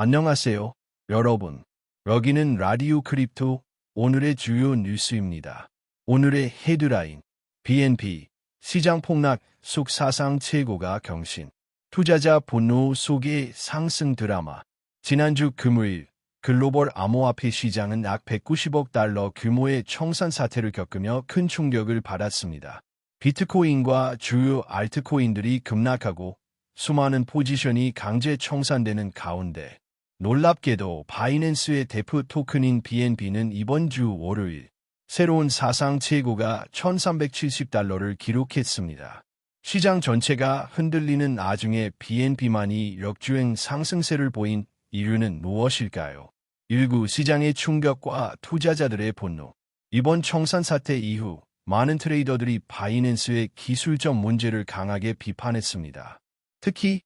안녕하세요, 여러분. 여기는 라디오 크립토 오늘의 주요 뉴스입니다. 오늘의 헤드라인, BNB, 시장 폭락 속 사상 최고가 경신, 투자자 분노 속의 상승 드라마. 지난주 금요일, 글로벌 암호화폐 시장은 약 190억 달러 규모의 청산 사태를 겪으며 큰 충격을 받았습니다. 비트코인과 주요 알트코인들이 급락하고 수많은 포지션이 강제 청산되는 가운데 놀랍게도 바이낸스의 대표 토큰인 BNB는 이번 주 월요일 새로운 사상 최고가 1370달러를 기록했습니다. 시장 전체가 흔들리는 와중에 BNB만이 역주행 상승세를 보인 이유는 무엇일까요? 1구 시장의 충격과 투자자들의 분노. 이번 청산 사태 이후 많은 트레이더들이 바이낸스의 기술적 문제를 강하게 비판했습니다. 특히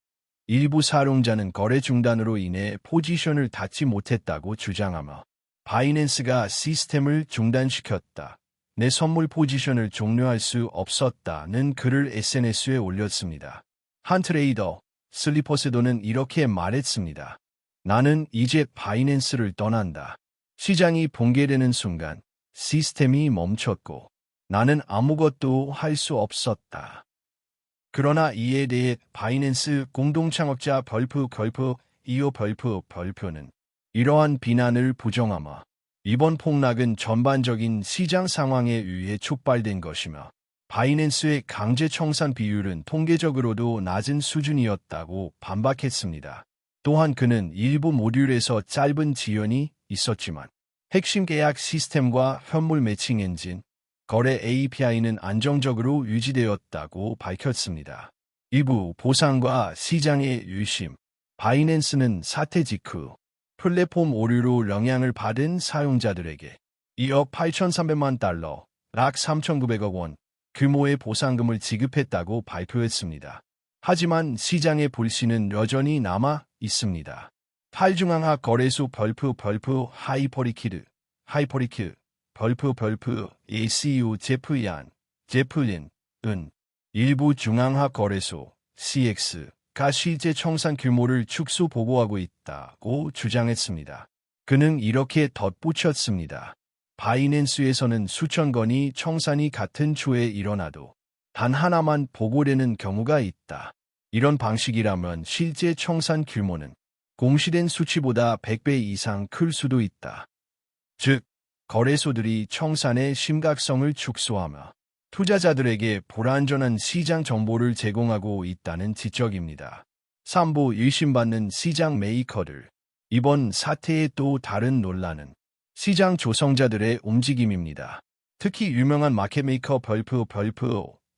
일부 사용자는 거래 중단으로 인해 포지션을 닫지 못했다고 주장하며 바이낸스가 시스템을 중단시켰다, 내 선물 포지션을 종료할 수 없었다는 글을 SNS에 올렸습니다. 한 트레이더, 슬리퍼스도는 이렇게 말했습니다. 나는 이제 바이낸스를 떠난다. 시장이 붕괴되는 순간 시스템이 멈췄고 나는 아무것도 할 수 없었다. 그러나 이에 대해 바이낸스 공동창업자 이오 별표는 이러한 비난을 부정하며 이번 폭락은 전반적인 시장 상황에 의해 촉발된 것이며 바이낸스의 강제 청산 비율은 통계적으로도 낮은 수준이었다고 반박했습니다. 또한 그는 일부 모듈에서 짧은 지연이 있었지만 핵심 계약 시스템과 현물 매칭 엔진, 거래 API는 안정적으로 유지되었다고 밝혔습니다. 이부 보상과 시장의 유심. 바이낸스는 사태 직후 플랫폼 오류로 영향을 받은 사용자들에게 2억 8,300만 달러, 약 3,900억 원 규모의 보상금을 지급했다고 발표했습니다. 하지만 시장의 불신은 여전히 남아 있습니다. 탈중앙화 거래소 하이퍼리퀴드 ACU 제프린은 일부 중앙화 거래소 CX가 실제 청산 규모를 축소 보고하고 있다고 주장했습니다. 그는 이렇게 덧붙였습니다. 바이낸스에서는 수천 건이 청산이 같은 주에 일어나도 단 하나만 보고되는 경우가 있다. 이런 방식이라면 실제 청산 규모는 공시된 수치보다 100배 이상 클 수도 있다. 즉, 거래소들이 청산의 심각성을 축소하며 투자자들에게 불완전한 시장 정보를 제공하고 있다는 지적입니다. 3부 의심받는 시장 메이커들. 이번 사태의 또 다른 논란은 시장 조성자들의 움직임입니다. 특히 유명한 마켓메이커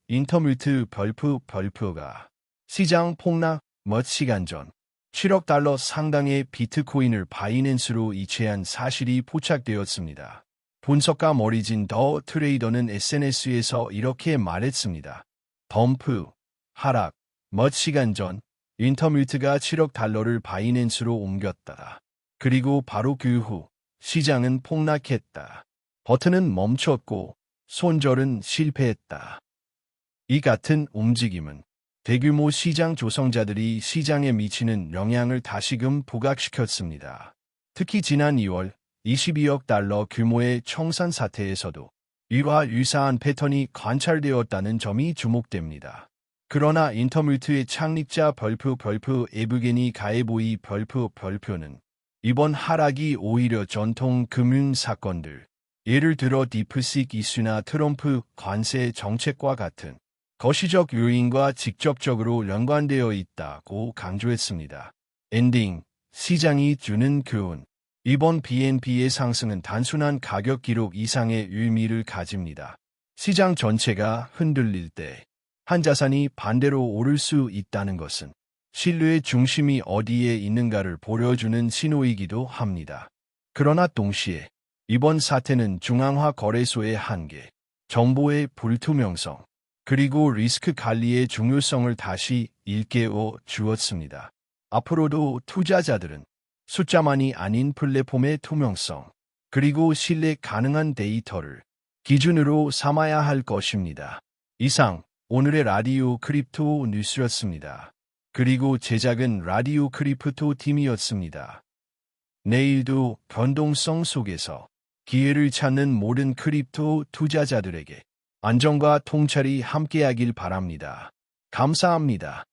인터뮤트 별표가 시장 폭락 몇 시간 전 7억 달러 상당의 비트코인을 바이낸스로 이체한 사실이 포착되었습니다. 분석가 머리진 더 트레이더는 SNS에서 이렇게 말했습니다. 덤프, 하락, 몇 시간 전 인터뮤트가 7억 달러를 바이낸스로 옮겼다. 그리고 바로 그 후 시장은 폭락했다. 버튼은 멈췄고 손절은 실패했다. 이 같은 움직임은 대규모 시장 조성자들이 시장에 미치는 영향을 다시금 부각시켰습니다. 특히 지난 2월 22억 달러 규모의 청산 사태에서도 이와 유사한 패턴이 관찰되었다는 점이 주목됩니다. 그러나 인터뮤트의 창립자 에브게니 가에보이 별표는 이번 하락이 오히려 전통 금융 사건들, 예를 들어 디프식 이슈나 트럼프 관세 정책과 같은 거시적 요인과 직접적으로 연관되어 있다고 강조했습니다. 엔딩, 시장이 주는 교훈. 이번 BNB의 상승은 단순한 가격 기록 이상의 의미를 가집니다. 시장 전체가 흔들릴 때 한 자산이 반대로 오를 수 있다는 것은 신뢰의 중심이 어디에 있는가를 보여주는 신호이기도 합니다. 그러나 동시에 이번 사태는 중앙화 거래소의 한계, 정보의 불투명성, 그리고 리스크 관리의 중요성을 다시 일깨워 주었습니다. 앞으로도 투자자들은 숫자만이 아닌 플랫폼의 투명성, 그리고 신뢰 가능한 데이터를 기준으로 삼아야 할 것입니다. 이상 오늘의 라디오 크립토 뉴스였습니다. 그리고 제작은 라디오 크립토 팀이었습니다. 내일도 변동성 속에서 기회를 찾는 모든 크립토 투자자들에게 안정과 통찰이 함께하길 바랍니다. 감사합니다.